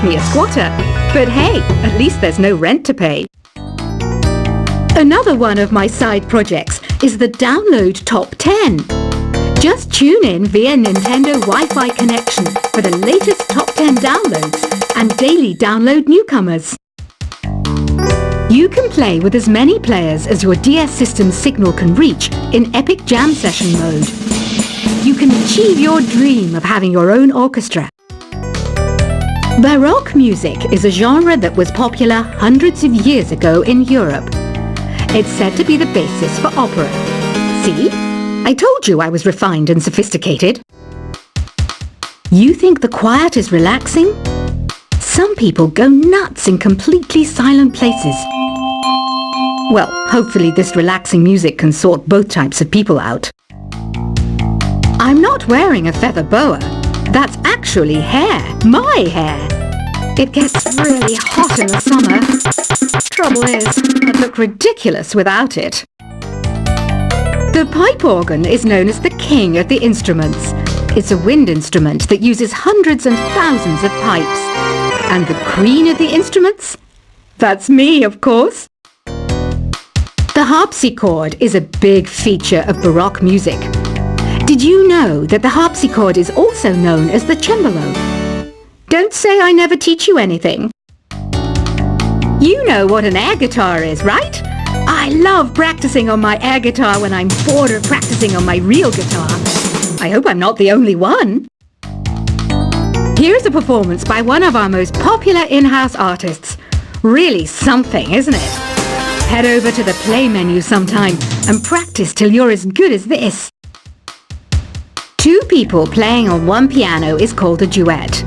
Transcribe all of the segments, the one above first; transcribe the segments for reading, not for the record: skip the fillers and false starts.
me a squatter. But hey, at least there's no rent to pay. Another one of my side projects is the Download Top 10. Just tune in via Nintendo Wi-Fi connection for the latest top 10 downloads and daily download newcomers. You can play with as many players as your DS system's signal can reach in Epic Jam Session mode. You can achieve your dream of having your own orchestra. Baroque music is a genre that was popular hundreds of years ago in Europe. It's said to be the basis for opera. See? I told you I was refined and sophisticated. You think the quiet is relaxing? Some people go nuts in completely silent places. Well, hopefully this relaxing music can sort both types of people out. I'm not wearing a feather boa. That's actually hair. My hair. It gets really hot in the summer. Trouble is, I'd look ridiculous without it. The pipe organ is known as the king of the instruments. It's a wind instrument that uses hundreds and thousands of pipes. And the queen of the instruments? That's me, of course. The harpsichord is a big feature of Baroque music. Did you know that the harpsichord is also known as the cembalo? Don't say I never teach you anything. You know what an air guitar is, right? I love practicing on my air guitar when I'm bored of practicing on my real guitar. I hope I'm not the only one. Here's a performance by one of our most popular in-house artists. Really something, isn't it? Head over to the play menu sometime and practice till you're as good as this. Two people playing on one piano is called a duet.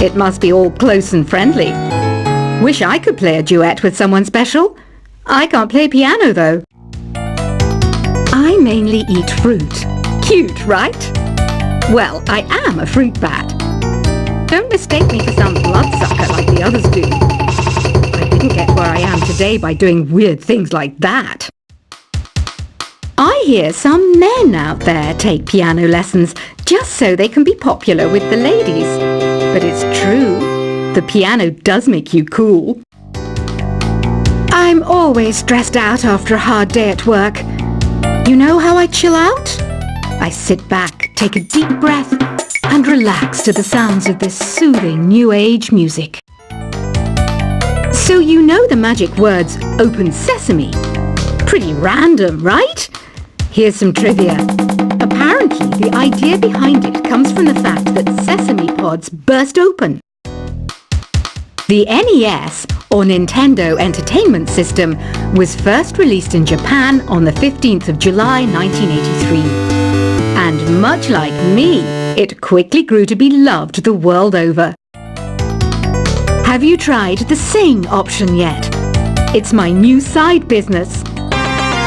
It must be all close and friendly. Wish I could play a duet with someone special. I can't play piano though. I mainly eat fruit. Cute, right? Well, I am a fruit bat. Don't mistake me for some bloodsucker like the others do. I didn't get where I am today by doing weird things like that. I hear some men out there take piano lessons just so they can be popular with the ladies. But it's true, the piano does make you cool. I'm always stressed out after a hard day at work. You know how I chill out? I sit back, take a deep breath, and relax to the sounds of this soothing new age music. So you know the magic words "open sesame"? Pretty random, right? Here's some trivia. Apparently, the idea behind it comes from the fact that sesame pods burst open. The NES, or Nintendo Entertainment System, was first released in Japan on the 15th of July 1983. And much like me, it quickly grew to be loved the world over. Have you tried the Sing option yet? It's my new side business.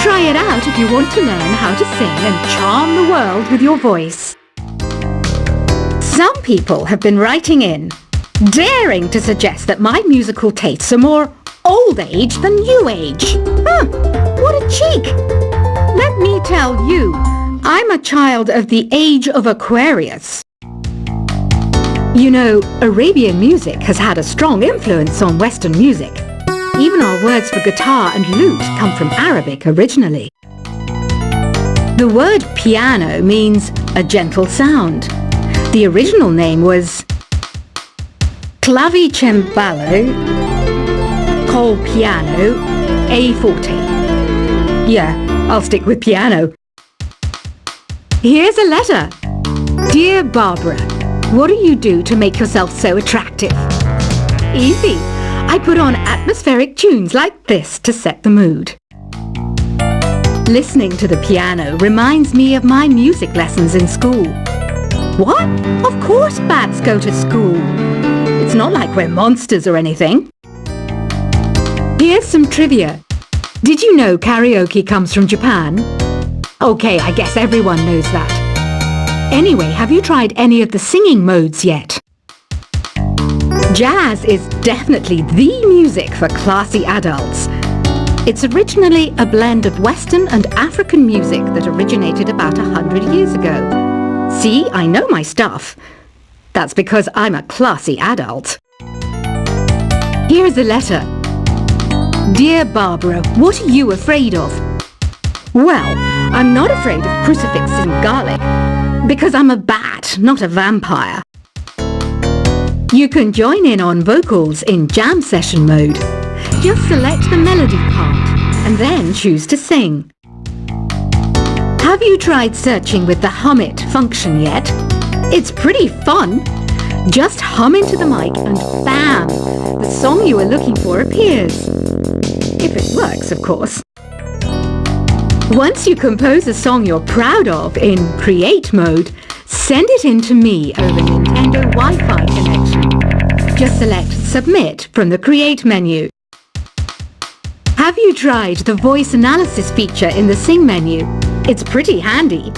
Try it out if you want to learn how to sing and charm the world with your voice. Some people have been writing in, daring to suggest that my musical tastes are more old age than new age. What a cheek! Let me tell you, I'm a child of the age of Aquarius. You know, Arabian music has had a strong influence on Western music. Even our words for guitar and lute come from Arabic originally. The word piano means a gentle sound. The original name was clavicembalo col piano a forte. Yeah, I'll stick with piano. Here's a letter. Dear Barbara, what do you do to make yourself so attractive? Easy. I put on atmospheric tunes like this to set the mood. Listening to the piano reminds me of my music lessons in school. What? Of course bats go to school. It's not like we're monsters or anything. Here's some trivia. Did you know karaoke comes from Japan? Okay, I guess everyone knows that. Anyway, have you tried any of the singing modes yet? Jazz is definitely the music for classy adults. It's originally a blend of Western and African music that originated about 100 years ago. See, I know my stuff. That's because I'm a classy adult. Here's a letter. Dear Barbara, what are you afraid of? Well, I'm not afraid of crucifix and garlic, because I'm a bat, not a vampire. You can join in on vocals in jam session mode. Just select the melody part and then choose to sing. Have you tried searching with the Hum It function yet? It's pretty fun. Just hum into the mic and bam! The song you are looking for appears. If it works, of course. Once you compose a song you're proud of in Create mode, send it in to me over Nintendo Wi-Fi connection. Just select Submit from the Create menu. Have you tried the voice analysis feature in the Sing menu? It's pretty handy.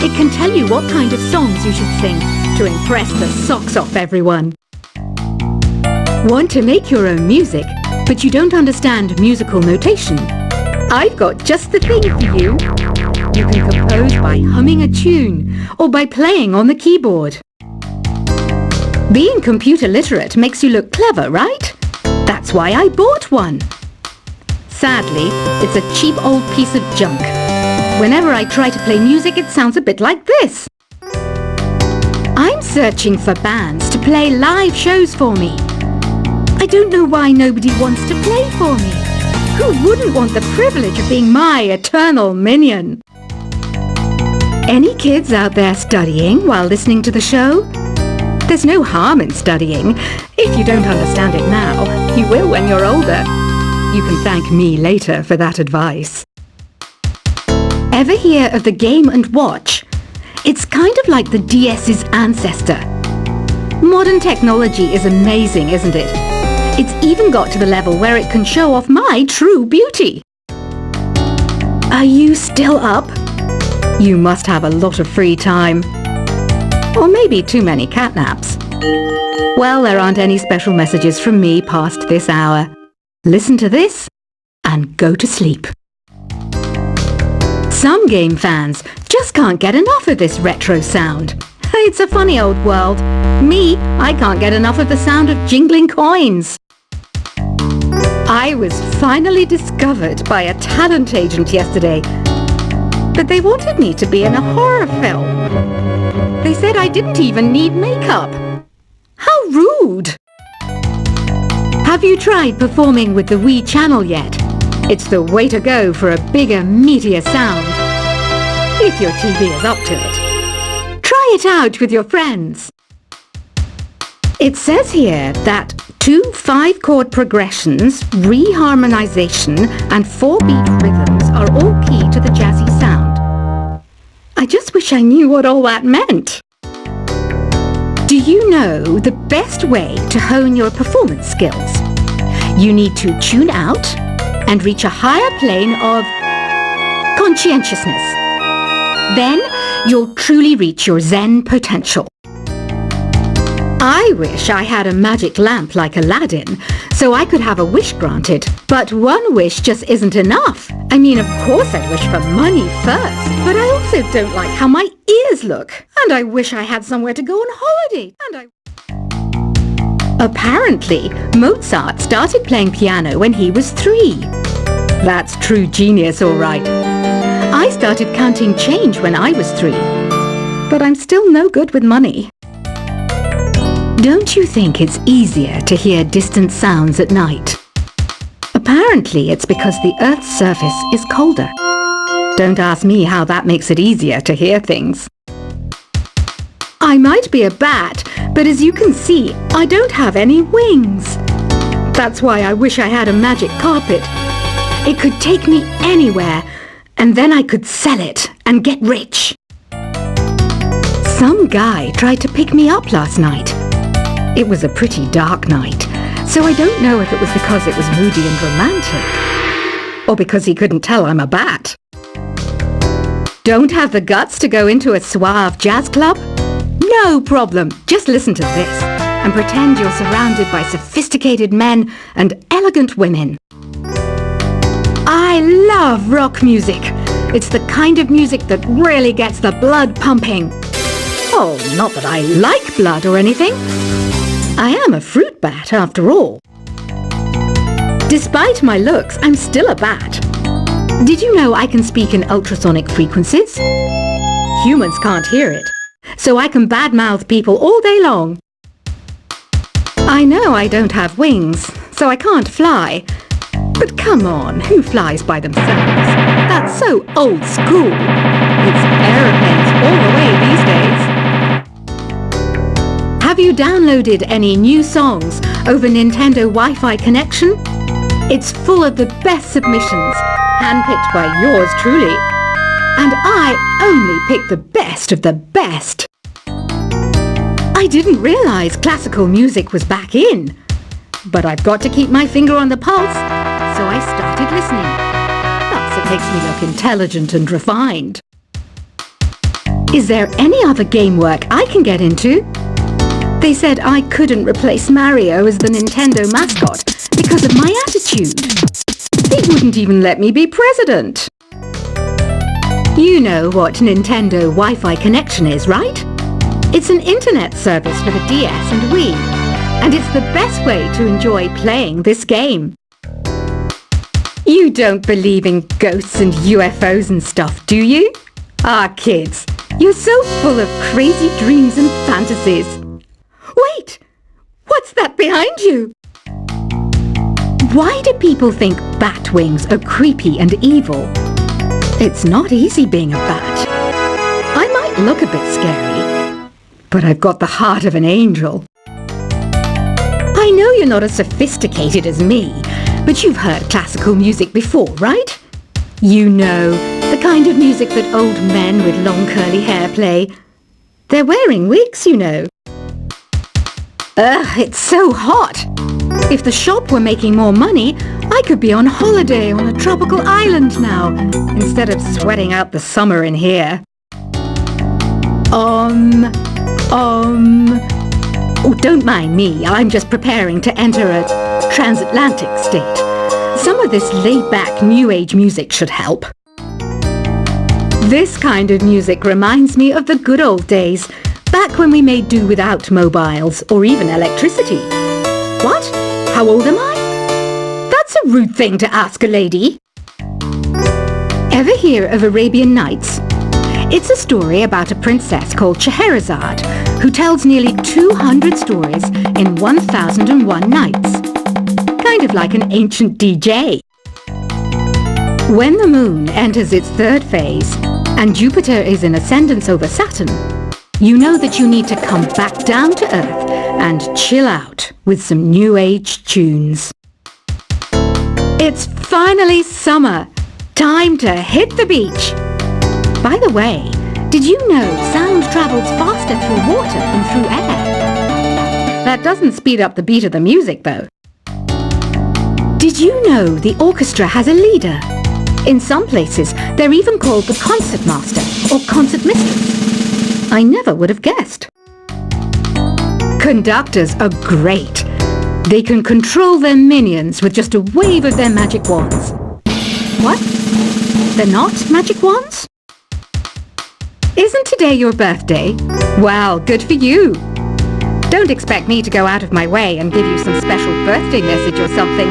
It can tell you what kind of songs you should sing to impress the socks off everyone. Want to make your own music, but you don't understand musical notation? I've got just the thing for you. You can compose by humming a tune or by playing on the keyboard. Being computer literate makes you look clever, right? That's why I bought one. Sadly, it's a cheap old piece of junk. Whenever I try to play music, it sounds a bit like this. I'm searching for bands to play live shows for me. I don't know why nobody wants to play for me. Who wouldn't want the privilege of being my eternal minion? Any kids out there studying while listening to the show? There's no harm in studying. If you don't understand it now, you will when you're older. You can thank me later for that advice. Ever hear of the Game & Watch? It's kind of like the DS's ancestor. Modern technology is amazing, isn't it? It's even got to the level where it can show off my true beauty. Are you still up? You must have a lot of free time. Or maybe too many catnaps. Well, there aren't any special messages from me past this hour. Listen to this and go to sleep. Some game fans just can't get enough of this retro sound. It's a funny old world. Me, I can't get enough of the sound of jingling coins. I was finally discovered by a talent agent yesterday, but they wanted me to be in a horror film. They said I didn't even need makeup. How rude! Have you tried performing with the Wii channel yet? It's the way to go for a bigger, meatier sound. If your TV is up to it. Try it out with your friends. It says here that 2 5-chord progressions, reharmonization, and 4-beat rhythms are all key to the jazzy sound. I just wish I knew what all that meant. Do you know the best way to hone your performance skills? You need to tune out and reach a higher plane of conscientiousness. Then you'll truly reach your Zen potential. I wish I had a magic lamp like Aladdin, so I could have a wish granted. But one wish just isn't enough. I mean, of course I'd wish for money first, but I also don't like how my ears look. And I wish I had somewhere to go on holiday. Apparently, Mozart started playing piano when he was 3. That's true genius, all right. I started counting change when I was 3. But I'm still no good with money. Don't you think it's easier to hear distant sounds at night? Apparently, it's because the Earth's surface is colder. Don't ask me how that makes it easier to hear things. I might be a bat, but as you can see, I don't have any wings. That's why I wish I had a magic carpet. It could take me anywhere, and then I could sell it and get rich. Some guy tried to pick me up last night. It was a pretty dark night, so I don't know if it was because it was moody and romantic, or because he couldn't tell I'm a bat. Don't have the guts to go into a suave jazz club? No problem, just listen to this and pretend you're surrounded by sophisticated men and elegant women. I love rock music. It's the kind of music that really gets the blood pumping. Oh, not that I like blood or anything. I am a fruit bat after all. Despite my looks, I'm still a bat. Did you know I can speak in ultrasonic frequencies? Humans can't hear it, so I can badmouth people all day long. I know I don't have wings, so I can't fly. But come on, who flies by themselves? That's so old school. It's aeroplanes all the way these days. Have you downloaded any new songs over Nintendo Wi-Fi connection? It's full of the best submissions, handpicked by yours truly. And I only pick the best of the best. I didn't realize classical music was back in. But I've got to keep my finger on the pulse, so I started listening. That's what makes me look intelligent and refined. Is there any other game work I can get into? They said I couldn't replace Mario as the Nintendo mascot because of my attitude. They wouldn't even let me be president. You know what Nintendo Wi-Fi connection is, right? It's an internet service for the DS and Wii, and it's the best way to enjoy playing this game. You don't believe in ghosts and UFOs and stuff, do you? Ah, kids, you're so full of crazy dreams and fantasies. Wait! What's that behind you? Why do people think bat wings are creepy and evil? It's not easy being a bat. I might look a bit scary, but I've got the heart of an angel. I know you're not as sophisticated as me, but you've heard classical music before, right? You know, the kind of music that old men with long curly hair play. They're wearing wigs, you know. Ugh, it's so hot. If the shop were making more money, I could be on holiday on a tropical island now, instead of sweating out the summer in here. Oh, don't mind me. I'm just preparing to enter a transatlantic state. Some of this laid-back New Age music should help. This kind of music reminds me of the good old days, back when we made do without mobiles or even electricity. What? How old am I? That's a rude thing to ask a lady. Ever hear of Arabian Nights? It's a story about a princess called Scheherazade, who tells nearly 200 stories in 1001 nights. Kind of like an ancient DJ. When the moon enters its third phase, and Jupiter is in ascendance over Saturn, you know that you need to come back down to Earth and chill out with some New Age tunes. It's finally summer. Time to hit the beach. By the way, did you know sound travels faster through water than through air? That doesn't speed up the beat of the music, though. Did you know the orchestra has a leader? In some places, they're even called the concert master or concert mistress. I never would have guessed. Conductors are great. They can control their minions with just a wave of their magic wands. What? They're not magic wands? Isn't today your birthday? Well, good for you. Don't expect me to go out of my way and give you some special birthday message or something,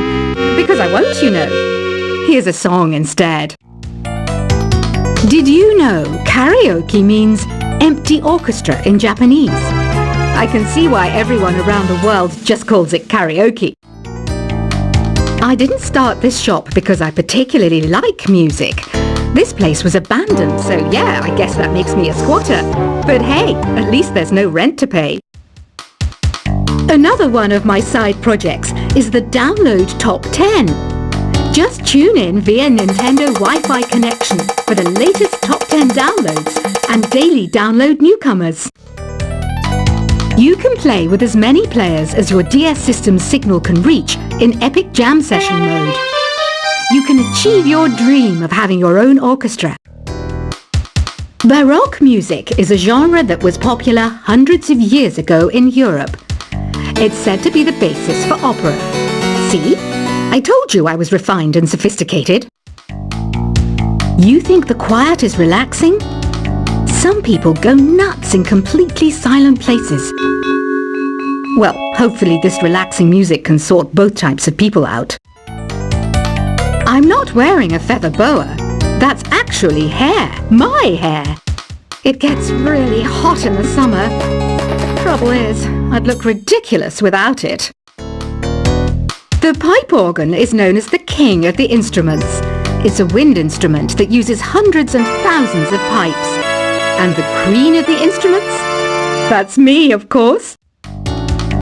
because I won't, you know. Here's a song instead. Did you know karaoke means empty orchestra in Japanese? I can see why everyone around the world just calls it karaoke. I didn't start this shop because I particularly like music. This place was abandoned, so yeah, I guess that makes me a squatter. But hey, at least there's no rent to pay. Another one of my side projects is the Download Top 10. Just tune in via Nintendo Wi-Fi connection for the latest top 10 downloads and daily download newcomers. You can play with as many players as your DS system's signal can reach in Epic Jam Session mode. You can achieve your dream of having your own orchestra. Baroque music is a genre that was popular hundreds of years ago in Europe. It's said to be the basis for opera. See? I told you I was refined and sophisticated. You think the quiet is relaxing? Some people go nuts in completely silent places. Well, hopefully this relaxing music can sort both types of people out. I'm not wearing a feather boa. That's actually hair. My hair. It gets really hot in the summer. Trouble is, I'd look ridiculous without it. The pipe organ is known as the king of the instruments. It's a wind instrument that uses hundreds and thousands of pipes. And the queen of the instruments? That's me, of course.